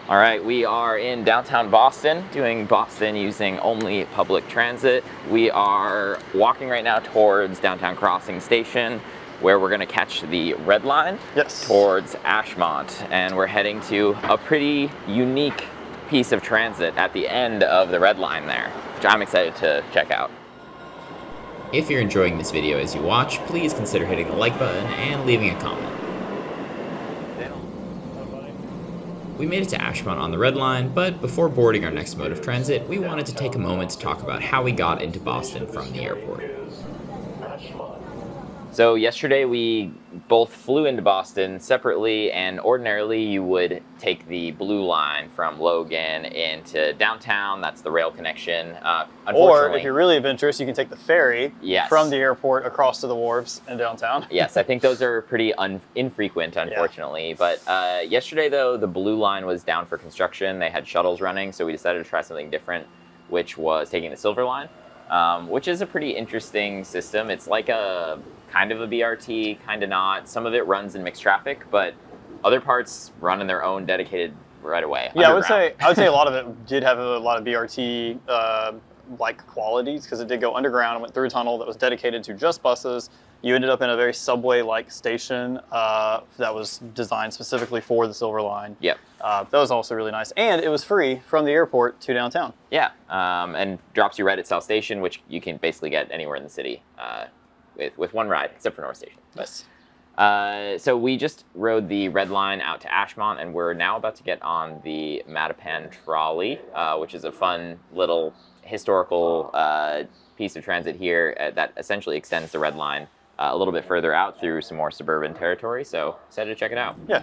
All right, we are in downtown Boston, doing Boston using only public transit. We are walking right now towards Downtown Crossing Station, where we're going to catch the Red Line towards Ashmont. And we're heading to a pretty unique piece of transit at the end of the Red Line there, which I'm excited to check out. If you're enjoying this video as you watch, please consider hitting the like button and leaving a comment. We made it to Ashmont on the Red Line, but before boarding our next mode of transit, we wanted to take a moment to talk about how we got into Boston from the airport. So yesterday we both flew into Boston separately, and ordinarily you would take the blue line from Logan into downtown. That's the rail connection. Or if you're really adventurous, you can take the ferry from the airport across to the wharves in downtown. Yes, I think those are pretty infrequent, unfortunately. But yesterday, though, the blue line was down for construction. They had shuttles running, so we decided to try something different, which was taking the silver line, which is a pretty interesting system. It's like a kind of a BRT, kind of not. Some of it runs in mixed traffic, but other parts run in their own dedicated right away. Yeah, I would say a lot of it did have a lot of BRT like qualities, because it did go underground and went through a tunnel that was dedicated to just buses. You ended up in a very subway-like station that was designed specifically for the Silver Line. Yep. That was also really nice. And it was free from the airport to downtown. Yeah, and drops you right at South Station, which you can basically get anywhere in the city with one ride, except for North Station. Yes. So we just rode the Red Line out to Ashmont, and we're now about to get on the Mattapan Trolley, which is a fun little historical piece of transit here that essentially extends the Red Line a little bit further out through some more suburban territory. So excited to check it out. Yeah.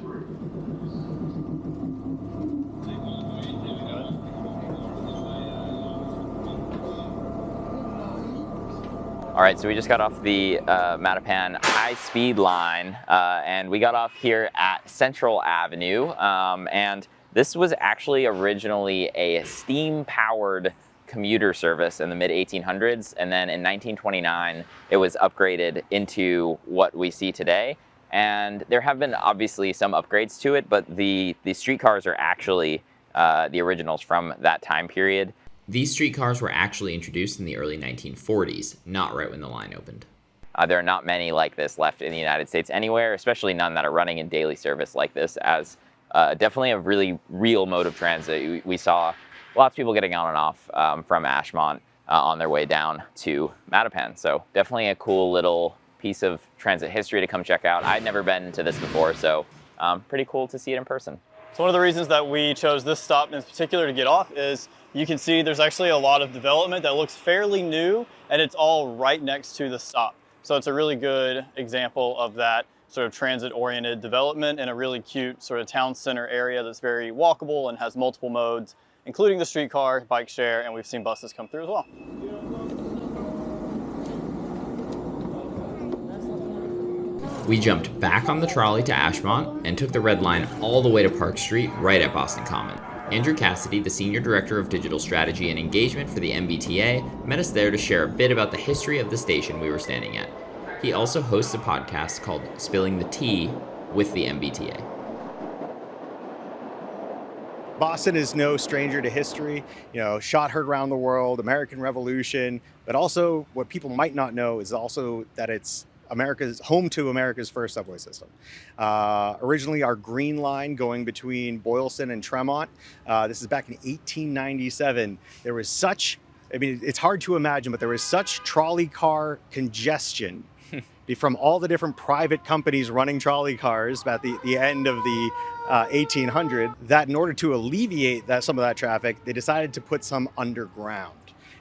All right, so we just got off the Mattapan high-speed line, and we got off here at Central Avenue, and this was actually originally a steam-powered commuter service in the mid-1800s, and then in 1929, it was upgraded into what we see today. And there have been obviously some upgrades to it, but the streetcars are actually the originals from that time period. These streetcars were actually introduced in the early 1940s, not right when the line opened. There are not many like this left in the United States anywhere, especially none that are running in daily service like this, as definitely a really real mode of transit. We saw lots of people getting on and off from Ashmont on their way down to Mattapan. So definitely a cool little piece of transit history to come check out. I'd never been to this before, so pretty cool to see it in person. So one of the reasons that we chose this stop in particular to get off is you can see there's actually a lot of development that looks fairly new, and it's all right next to the stop. So it's a really good example of that sort of transit-oriented development in a really cute sort of town center area that's very walkable and has multiple modes, including the streetcar, bike share, and we've seen buses come through as well. We jumped back on the trolley to Ashmont and took the Red Line all the way to Park Street, right at Boston Common. Andrew Cassidy, the Senior Director of Digital Strategy and Engagement for the MBTA, met us there to share a bit about the history of the station we were standing at. He also hosts a podcast called Spilling the Tea with the MBTA. Boston is no stranger to history, shot heard around the world, American Revolution, but also what people might not know is also that it's home to America's first subway system. Originally our Green Line going between Boylston and Tremont. This is back in 1897. There was it's hard to imagine, but there was such trolley car congestion from all the different private companies running trolley cars at the end of the 1800, that in order to alleviate some of that traffic, they decided to put some underground.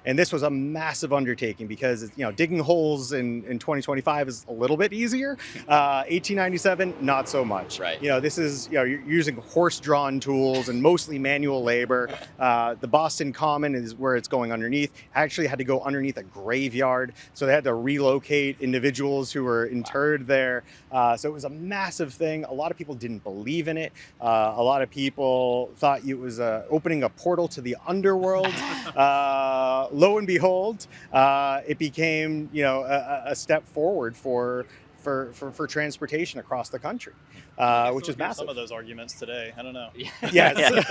And this was a massive undertaking because, digging holes in 2025 is a little bit easier. 1897, not so much. Right. This is, you're using horse-drawn tools and mostly manual labor. The Boston Common is where it's going underneath. Actually had to go underneath a graveyard. So they had to relocate individuals who were interred there. So it was a massive thing. A lot of people didn't believe in it. A lot of people thought it was opening a portal to the underworld. Lo and behold, it became, a step forward for for transportation across the country, which is massive. Some of those arguments today, I don't know. Yes,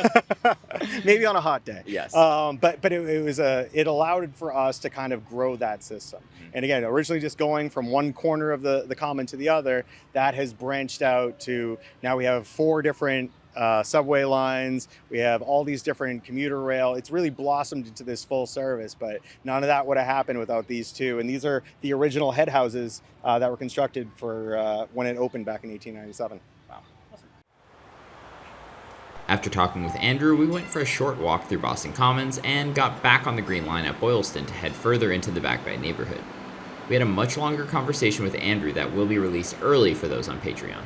maybe on a hot day. Yes. But it allowed for us to kind of grow that system. And again, originally just going from one corner of the common to the other, that has branched out to now we have 4 different subway lines. We have all these different commuter rail. It's really blossomed into this full service, but none of that would have happened without these 2. And these are the original head houses that were constructed for when it opened back in 1897. Wow. After talking with Andrew, we went for a short walk through Boston Commons and got back on the Green Line at Boylston to head further into the Back Bay neighborhood. We had a much longer conversation with Andrew that will be released early for those on Patreon.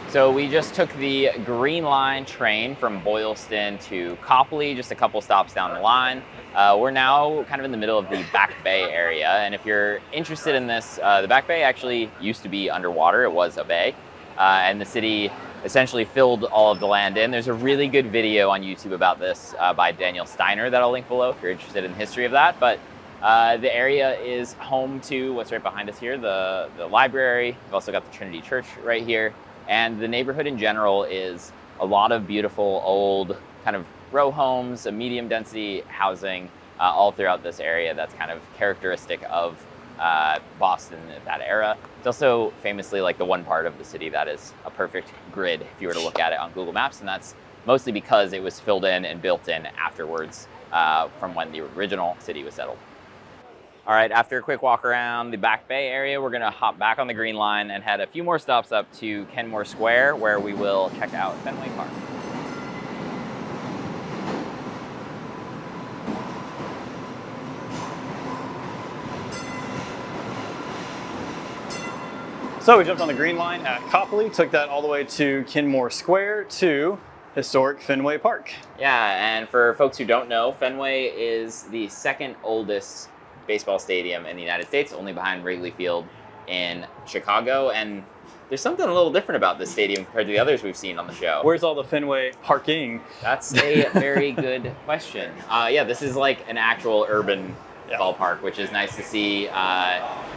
So we just took the Green Line train from Boylston to Copley, just a couple stops down the line. We're now kind of in the middle of the Back Bay area, and if you're interested in this, the Back Bay actually used to be underwater. It was a bay, and the city essentially filled all of the land in. There's a really good video on YouTube about this by Daniel Steiner that I'll link below if you're interested in the history of that. But the area is home to what's right behind us here, the library. We've also got the Trinity Church right here. And the neighborhood in general is a lot of beautiful old kind of row homes, a medium density housing all throughout this area that's kind of characteristic of Boston at that era. It's also famously like the one part of the city that is a perfect grid if you were to look at it on Google Maps, and that's mostly because it was filled in and built in afterwards from when the original city was settled. All right, after a quick walk around the Back Bay area, we're gonna hop back on the Green Line and head a few more stops up to Kenmore Square, where we will check out Fenway Park. So we jumped on the Green Line at Copley, took that all the way to Kenmore Square to historic Fenway Park. Yeah, and for folks who don't know, Fenway is the 2nd oldest baseball stadium in the United States, only behind Wrigley Field in Chicago. And there's something a little different about this stadium compared to the others we've seen on the show. Where's all the Fenway parking? That's a very good question. Yeah, this is like an actual urban ballpark, which is nice to see.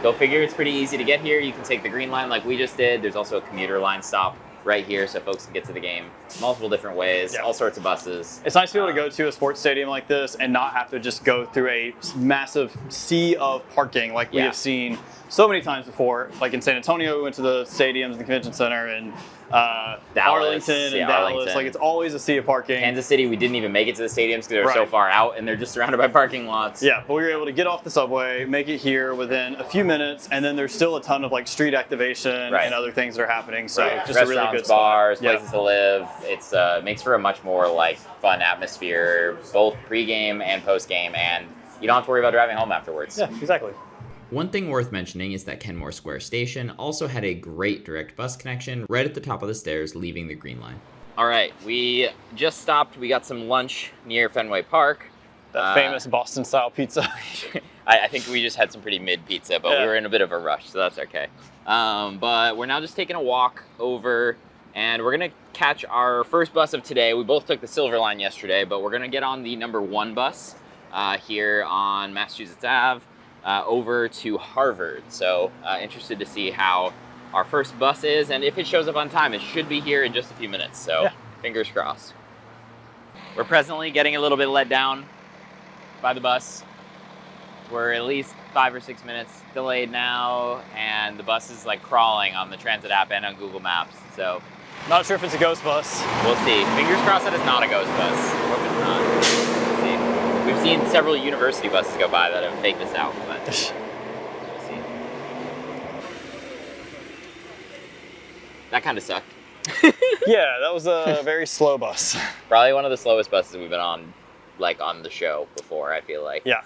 Go figure, it's pretty easy to get here. You can take the Green Line like we just did. There's also a commuter line stop right here so folks can get to the game multiple different ways, all sorts of buses. It's nice to be able to go to a sports stadium like this and not have to just go through a massive sea of parking like we have seen so many times before. Like in San Antonio, we went to the stadiums and the convention center, and Arlington and Dallas. Like it's always a sea of parking. Kansas City, we didn't even make it to the stadiums because they were so far out and they're just surrounded by parking lots. Yeah, but we were able to get off the subway, make it here within a few minutes, and then there's still a ton of like street activation and other things that are happening. So just a really good bars, spot. Places to live. It's makes for a much more like fun atmosphere, both pre-game and post-game, and you don't have to worry about driving home afterwards. Yeah, exactly. One thing worth mentioning is that Kenmore Square Station also had a great direct bus connection right at the top of the stairs leaving the Green Line. All right, we just stopped. We got some lunch near Fenway Park. That famous Boston-style pizza. I think we just had some pretty mid pizza, but we were in a bit of a rush, so that's okay. But we're now just taking a walk over, and we're gonna catch our first bus of today. We both took the Silver Line yesterday, but we're gonna get on the number 1 bus here on Massachusetts Ave. Over to Harvard. So interested to see how our first bus is, and if it shows up on time. It should be here in just a few minutes, so fingers crossed. We're presently getting a little bit let down by the bus. We're at least 5 or 6 minutes delayed now, and the bus is like crawling on the transit app and on Google Maps, so. Not sure if it's a ghost bus. We'll see. Fingers crossed that it's not a ghost bus. Hope it's not. We'll see. We've seen several university buses go by that have faked this out, but we'll see. That kind of sucked. Yeah, that was a very slow bus. Probably one of the slowest buses we've been on, like on the show before, I feel like. Yeah.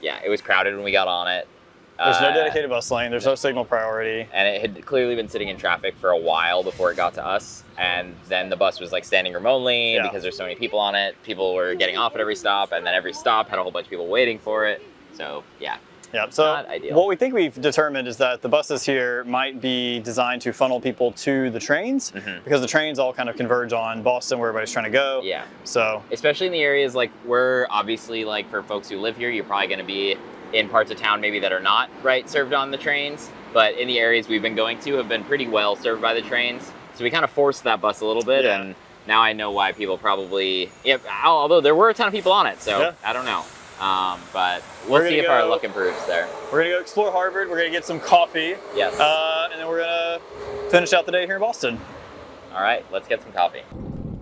Yeah, it was crowded when we got on it. There's no dedicated bus lane. There's no signal priority. And it had clearly been sitting in traffic for a while before it got to us. And then the bus was like standing room only because there's so many people on it. People were getting off at every stop, and then every stop had a whole bunch of people waiting for it. So yeah. Yeah, so not ideal. What we think we've determined is that the buses here might be designed to funnel people to the trains because the trains all kind of converge on Boston where everybody's trying to go. Yeah. So especially in the areas like we're obviously like for folks who live here, you're probably going to be in parts of town maybe that are not served on the trains, but in the areas we've been going to have been pretty well served by the trains. So we kind of forced that bus a little bit, and now I know why people probably, although there were a ton of people on it, so I don't know. But we'll see if our luck improves there. We're gonna go explore Harvard, we're gonna get some coffee. Yes. And then we're gonna finish out the day here in Boston. All right, let's get some coffee.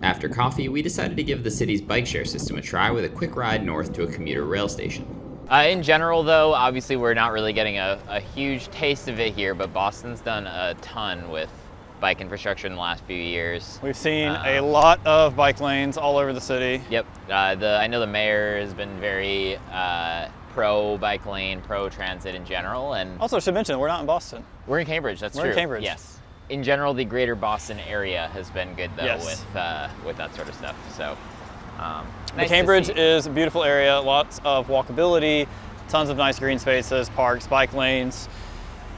After coffee, we decided to give the city's bike share system a try with a quick ride north to a commuter rail station. In general, though, obviously we're not really getting a huge taste of it here, but Boston's done a ton with bike infrastructure in the last few years. We've seen a lot of bike lanes all over the city. Yep. I know the mayor has been very pro bike lane, pro transit in general, and also should mention we're not in Boston. We're in Cambridge. That's true. We're in Cambridge. Yes. In general, the greater Boston area has been good though Yes. with that sort of stuff. So. The Cambridge is a beautiful area, lots of walkability, tons of nice green spaces, parks, bike lanes,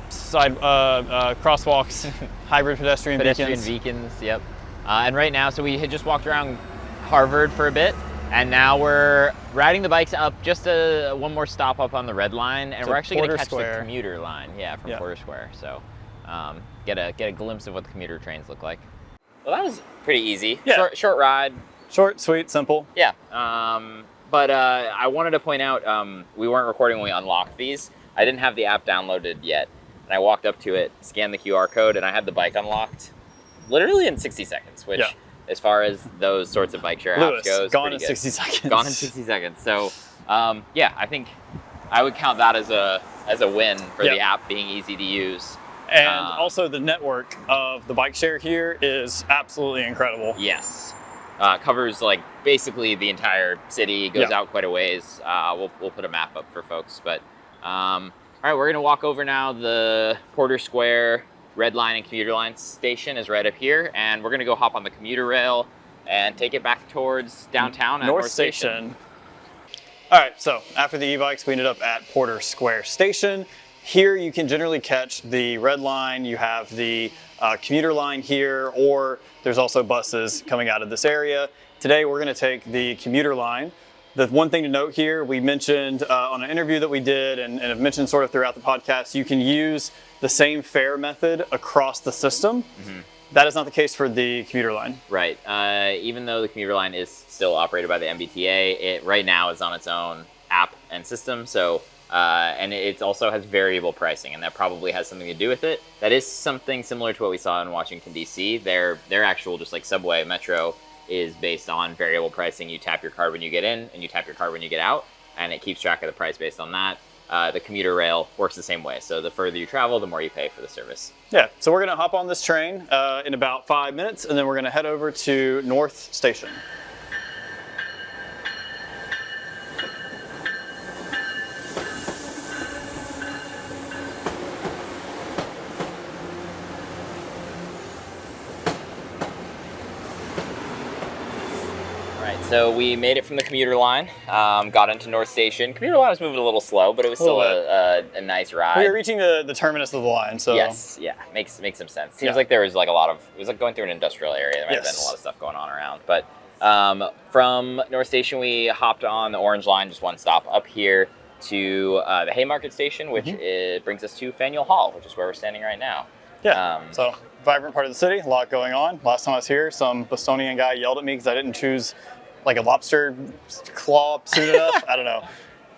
side crosswalks, hybrid pedestrian beacons. Yep. And right now, so we had just walked around Harvard for a bit, and now we're riding the bikes up just one more stop up on the Red Line, and we're actually going to catch the commuter line, from Porter Square. So get a glimpse of what the commuter trains look like. Well, that was pretty easy. Yeah. Short ride. Short, sweet, simple. Yeah. But I wanted to point out, we weren't recording when we unlocked these. I didn't have the app downloaded yet. And I walked up to it, scanned the QR code, and I had the bike unlocked literally in 60 seconds, which as far as those sorts of bike share apps goes, gone in 60 seconds. Gone in 60 seconds. So I think I would count that as a win for the app being easy to use. And also the network of the bike share here is absolutely incredible. Yes. Covers like basically the entire city, goes out quite a ways. We'll put a map up for folks, but all right, we're gonna walk over now. The Porter Square Red Line and Commuter Line station is right up here, and we're gonna go hop on the commuter rail and take it back towards downtown at North Station. All right, so after the e-bikes, we ended up at Porter Square Station. Here you can generally catch the Red Line, you have the commuter line here, or there's also buses coming out of this area. Today we're going to take the commuter line. The one thing to note here, we mentioned on an interview that we did and have mentioned sort of throughout the podcast, you can use the same fare method across the system. Mm-hmm. That is not the case for the commuter line. Right. Even though the commuter line is still operated by the MBTA, it right now is on its own app and system. So and it also has variable pricing, and that probably has something to do with it. That is something similar to what we saw in Washington, D.C. Their actual, just like subway, metro, is based on variable pricing. You tap your card when you get in, and you tap your card when you get out, and it keeps track of the price based on that. The commuter rail works the same way. So the further you travel, the more you pay for the service. Yeah, so we're going to hop on this train in about 5 minutes, and then we're going to head over to North Station. So we made it from the commuter line, got into North Station. Commuter line was moving a little slow, but it was still a nice ride. We were reaching the terminus of the line, so yes, makes some sense. Seems like there was like it was like going through an industrial area. There might have been a lot of stuff going on around. But from North Station, we hopped on the Orange Line, just one stop up here to the Haymarket Station, which brings us to Faneuil Hall, which is where we're standing right now. Yeah. So vibrant part of the city, a lot going on. Last time I was here, some Bostonian guy yelled at me because I didn't choose like a lobster claw soon enough. I don't know.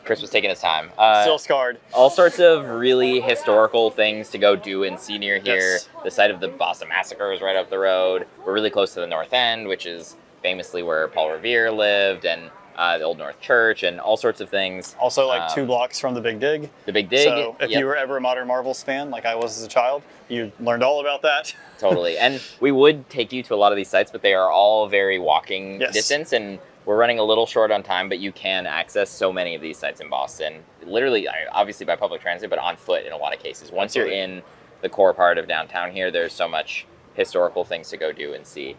Chris was taking his time. Still scarred. All sorts of really historical things to go do and see near here. Yes. The site of the Boston Massacre is right up the road. We're really close to the North End, which is famously where Paul Revere lived, and the Old North Church, and all sorts of things. Also like 2 blocks from the Big Dig. The Big Dig. So if you were ever a Modern Marvels fan, like I was as a child, you learned all about that. Totally. And we would take you to a lot of these sites, but they are all very walking distance, and we're running a little short on time, but you can access so many of these sites in Boston, literally, obviously by public transit, but on foot in a lot of cases. Once you're in the core part of downtown here, there's so much historical things to go do and see.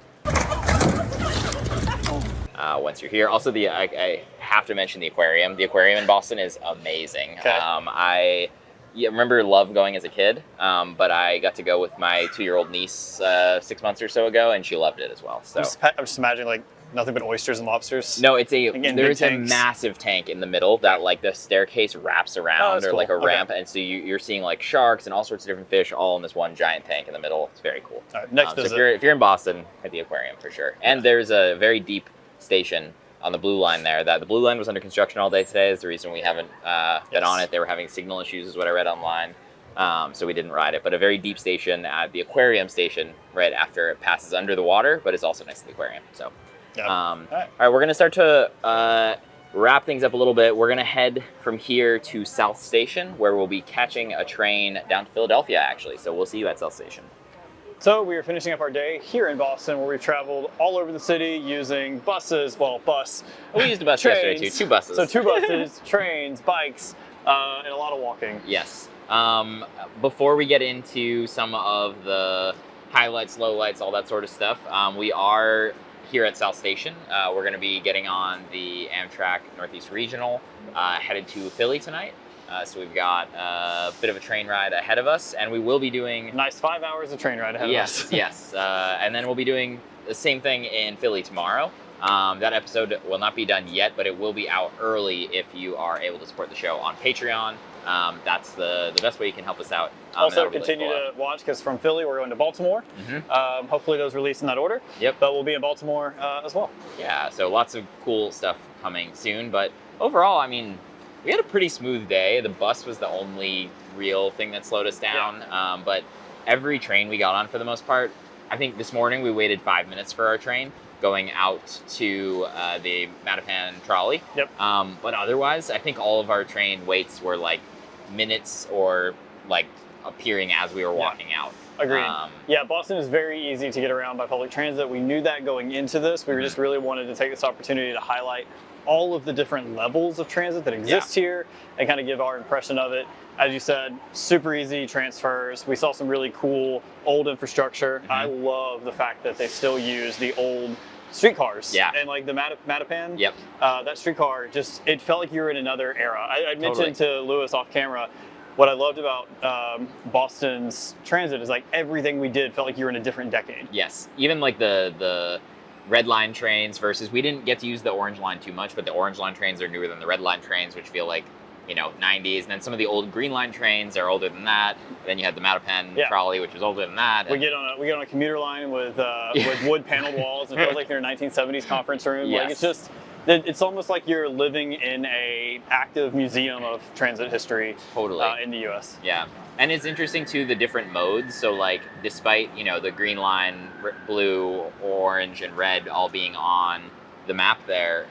Once you're here. Also, I have to mention the aquarium. The aquarium in Boston is amazing. Okay. I yeah, remember love going as a kid, but I got to go with my 2-year-old niece 6 months or so ago, and she loved it as well. So I'm just imagining like nothing but oysters and lobsters. no, it's Again, there's big a tanks. massive tank in the middle that like the staircase wraps around, that's or like a cool. Okay. ramp, and so you're seeing like sharks and all sorts of different fish all in this one giant tank in the middle. It's very cool. All right, next So visit. if you're in Boston, at the aquarium for sure. And there's a very deep station on the blue line there. That the blue line was under construction all day today is the reason we haven't been on it. They were having signal issues, is what I read online. So we didn't ride it, but a very deep station at the aquarium station right after it passes under the water, but it's also next to the aquarium. So, all right, we're gonna start to wrap things up a little bit. We're gonna head from here to South Station, where we'll be catching a train down to Philadelphia, actually. So we'll see you at South Station. So we are finishing up our day here in Boston, where we've traveled all over the city using buses, We used a bus yesterday too, 2 buses. So 2 buses, trains, bikes, and a lot of walking. Yes. Before we get into some of the highlights, lowlights, all that sort of stuff, we are here at South Station. We're going to be getting on the Amtrak Northeast Regional, headed to Philly tonight. So we've got a bit of a train ride ahead of us, and we will be doing... Nice 5 hours of train ride ahead of us. Yes. And then we'll be doing the same thing in Philly tomorrow. That episode will not be done yet, but it will be out early if you are able to support the show on Patreon. That's the best way you can help us out. Also, continue to watch, because from Philly, we're going to Baltimore. Hopefully those release in that order. Yep. But we'll be in Baltimore as well. Yeah, so lots of cool stuff coming soon. But overall, I mean, we had a pretty smooth day. The bus was the only real thing that slowed us down. Yeah. But every train we got on, for the most part, I think this morning we waited 5 minutes for our train going out to the Mattapan Trolley. Yep. But otherwise, I think all of our train waits were like minutes or like appearing as we were walking out. Agreed. Yeah, Boston is very easy to get around by public transit. We knew that going into this. We just really wanted to take this opportunity to highlight all of the different levels of transit that exist here and kind of give our impression of it. As you said, super easy transfers. We saw some really cool old infrastructure. I love the fact that they still use the old streetcars. Yeah. And like the Mattapan, Yep. that streetcar, just, it felt like you were in another era. I mentioned to Lewis off camera, what I loved about Boston's transit is like everything we did felt like you were in a different decade. Yes, even like the red line trains versus, we didn't get to use the orange line too much, but the orange line trains are newer than the red line trains, which feel like, you know, 90s. And then some of the old green line trains are older than that. Then you had the Mattapan Trolley, which was older than that. We get on a commuter line with wood paneled walls. It feels like you're in a 1970s conference room. Yes. Like it's just, it's almost like you're living in a active museum of transit history. Totally. In the U.S. Yeah. And it's interesting too, the different modes. So like, despite, you know, the green line, blue, orange, and red all being on the map there,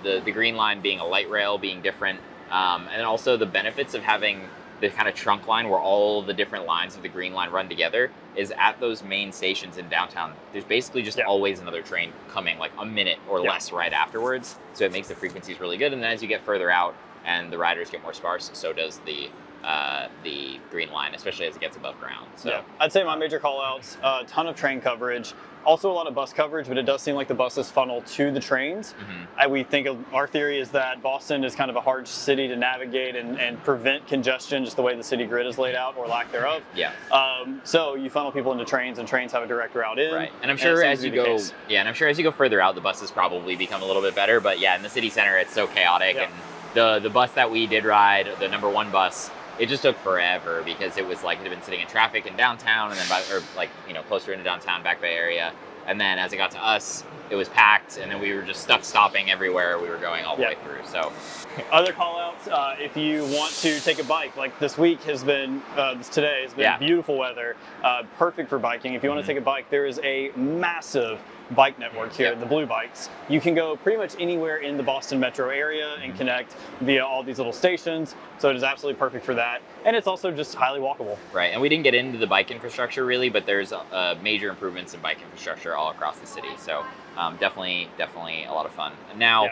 the green line being a light rail being different, and also the benefits of having the kind of trunk line where all the different lines of the green line run together is at those main stations in downtown. There's basically just always another train coming like a minute or less right afterwards. So it makes the frequencies really good. And then as you get further out and the riders get more sparse, so does the green line, especially as it gets above ground. So yeah, I'd say my major call outs, a ton of train coverage, also a lot of bus coverage, but it does seem like the buses funnel to the trains. We think our theory is that Boston is kind of a hard city to navigate and prevent congestion, just the way the city grid is laid out, or lack thereof. Yeah. So you funnel people into trains, and trains have a direct route in. Right. And I'm sure as you go further out, the buses probably become a little bit better. But yeah, in the city center, it's so chaotic. Yeah. And the bus that we did ride, the number 1 bus, it just took forever because it was like it had been sitting in traffic in downtown and then closer into downtown, Back Bay area. And then as it got to us, it was packed, and then we were just stuck stopping everywhere we were going all the way through. So, other call outs, if you want to take a bike, like this week has been, today has been beautiful weather, perfect for biking. If you want to take a bike, there is a massive bike network here, the Blue Bikes. You can go pretty much anywhere in the Boston metro area and connect via all these little stations. So it is absolutely perfect for that. And it's also just highly walkable. Right, and we didn't get into the bike infrastructure really, but there's major improvements in bike infrastructure all across the city. So definitely a lot of fun. Now,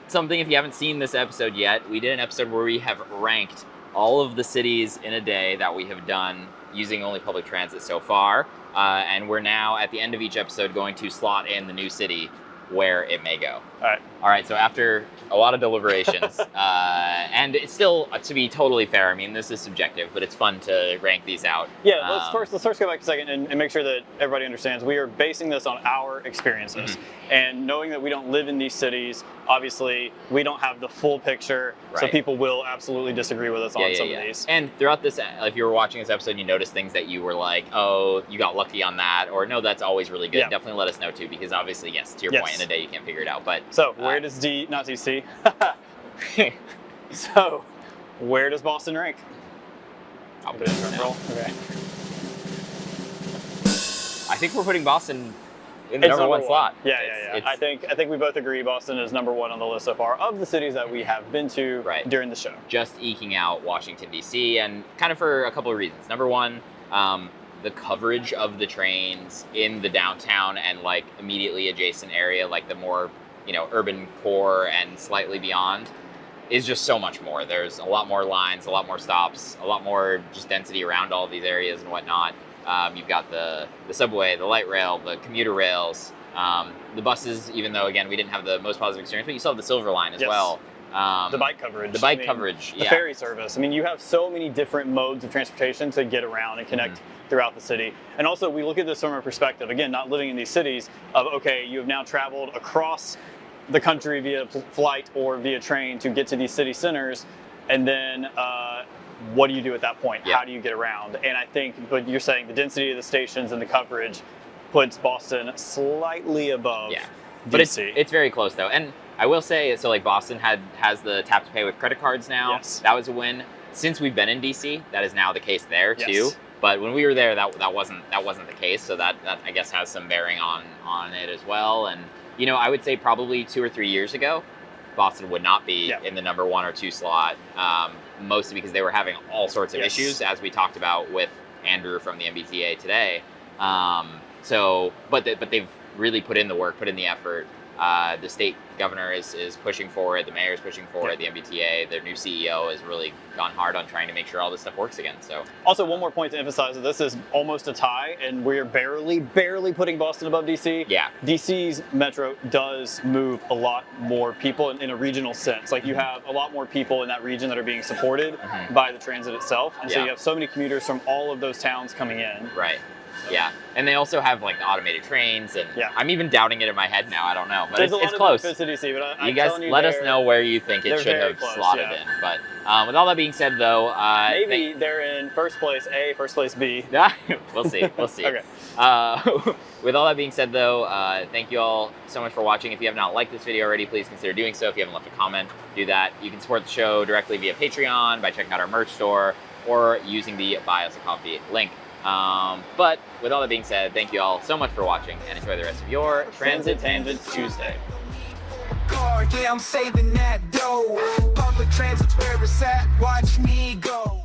something, if you haven't seen this episode yet, we did an episode where we have ranked all of the cities in a day that we have done using only public transit so far. And we're now at the end of each episode going to slot in the new city where it may go. All right. All right, so after a lot of deliberations, and it's still, to be totally fair, I mean, this is subjective, but it's fun to rank these out. Yeah, let's first go back a second and make sure that everybody understands we are basing this on our experiences. And knowing that we don't live in these cities, obviously we don't have the full picture, so people will absolutely disagree with us on some of these. And throughout this, if you were watching this episode and you noticed things that you were like, oh, you got lucky on that, or no, that's always really good, definitely let us know too, because obviously, yes, to your point, in a day you can't figure it out. But so where does not DC? So where does Boston rank? I'll put it in roll. Okay. I think we're putting Boston in the number one slot. Yeah. I think we both agree Boston is number one on the list so far of the cities that we have been to during the show. Just eking out Washington, D.C., and kind of for a couple of reasons. Number one, the coverage of the trains in the downtown and like immediately adjacent area, like the more, urban core and slightly beyond, is just so much more. There's a lot more lines, a lot more stops, a lot more just density around all of these areas and whatnot. You've got the subway, the light rail, the commuter rails, the buses, even though, again, we didn't have the most positive experience, but you still have the Silver Line as well. The bike coverage. The bike coverage, The ferry service. I mean, you have so many different modes of transportation to get around and connect throughout the city. And also, we look at this from a perspective, again, not living in these cities, of, okay, you have now traveled across the country via flight or via train to get to these city centers, and then what do you do at that point? How do you get around? And I think, but you're saying the density of the stations and the coverage puts Boston slightly above DC. But it's very close though. And I will say, so like Boston has the tap to pay with credit cards now. That was a win. Since we've been in DC, that is now the case there too. But when we were there, that wasn't the case. So that I guess has some bearing on it as well. And I would say probably 2 or 3 years ago, Boston would not be in the number 1 or 2 slot, mostly because they were having all sorts of issues, as we talked about with Andrew from the MBTA today. But they've really put in the work, put in the effort. The state governor is pushing for it. The mayor is pushing for it. The MBTA, their new CEO, has really gone hard on trying to make sure all this stuff works again. So, also one more point to emphasize that this is almost a tie, and we're barely putting Boston above DC. DC's metro does move a lot more people in a regional sense. Like you have a lot more people in that region that are being supported by the transit itself, and so you have so many commuters from all of those towns coming in. Yeah, and they also have like the automated trains, and I'm even doubting it in my head now. I don't know, but There's it's close. To DC, but you guys let us know where you think it should have slotted in. But with all that being said, though, maybe they're in first place A, first place B. We'll see. Okay. With all that being said, though, thank you all so much for watching. If you have not liked this video already, please consider doing so. If you haven't left a comment, do that. You can support the show directly via Patreon by checking out our merch store or using the Buy Us a Coffee link. But with all that being said, thank you all so much for watching, and enjoy the rest of your Transit Tangents Tuesday. Yeah, I'm saving that dough. Public transit's where it's at. Watch me go.